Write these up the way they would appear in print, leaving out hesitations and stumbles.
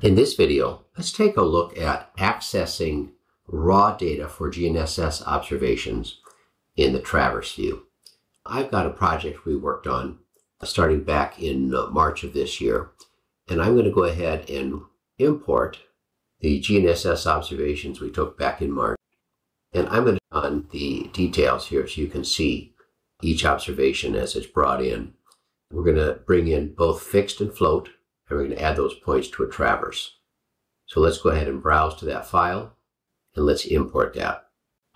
In this video, let's take a look at accessing raw data for GNSS observations in the Traverse view. I've got a project we worked on starting back in March of this year, and I'm going to go ahead and import the GNSS observations we took back in March. And I'm going to on the details here so you can see each observation as it's brought in. We're going to bring in both fixed and float, and we're going to add those points to a traverse. So let's go ahead and browse to that file, and let's import that.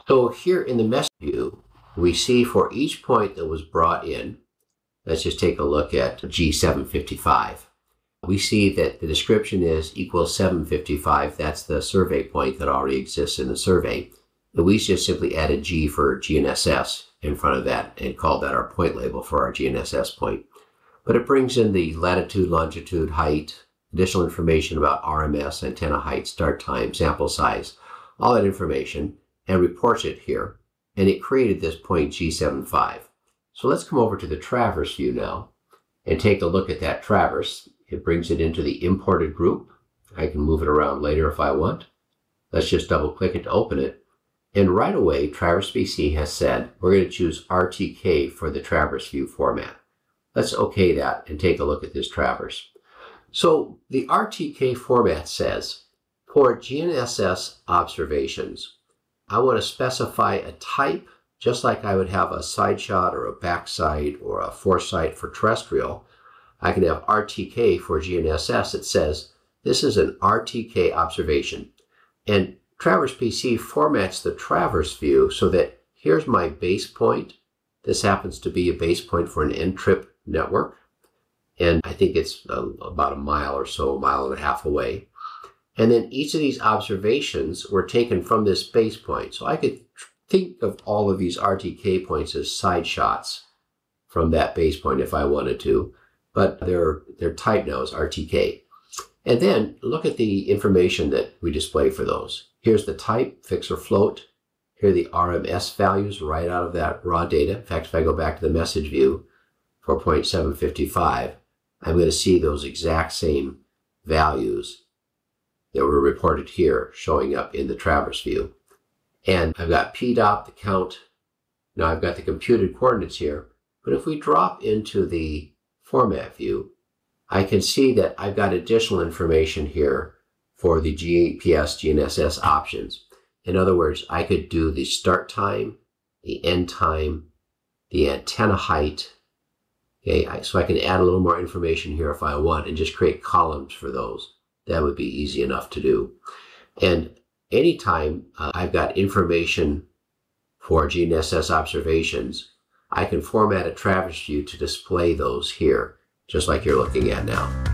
So here in the message view, we see for each point that was brought in, let's just take a look at G755. We see that the description is equals 755. That's the survey point that already exists in the survey. And we just simply added G for GNSS in front of that and called that our point label for our GNSS point. But it brings in the latitude, longitude, height, additional information about RMS, antenna height, start time, sample size, all that information, and reports it here. And it created this point G75. So let's come over to the Traverse view now and take a look at that Traverse. It brings it into the imported group. I can move it around later if I want. Let's just double click it to open it. And right away, Traverse BC has said we're going to choose RTK for the Traverse view format. Let's OK that and take a look at this Traverse. So the RTK format says, for GNSS observations, I want to specify a type, just like I would have a side shot or a backside or a foresight for terrestrial. I can have RTK for GNSS. It says this is an RTK observation. And Traverse PC formats the Traverse view so that here's my base point. This happens to be a base point for an N-trip network. And I think it's about a mile or so, a mile and a half away. And then each of these observations were taken from this base point. So I could think of all of these RTK points as side shots from that base point if I wanted to. But their type now is RTK. And then look at the information that we display for those. Here's the type, fix or float. Here are the RMS values right out of that raw data. In fact, if I go back to the message view for 0.755, I'm going to see those exact same values that were reported here showing up in the Traverse view. And I've got PDOT, the count. Now I've got the computed coordinates here. But if we drop into the format view, I can see that I've got additional information here for the GPS GNSS options. In other words, I could do the start time, the end time, the antenna height. Okay, so I can add a little more information here if I want and just create columns for those. That would be easy enough to do. And anytime I've got information for GNSS observations, I can format a Traverse view to display those here, just like you're looking at now.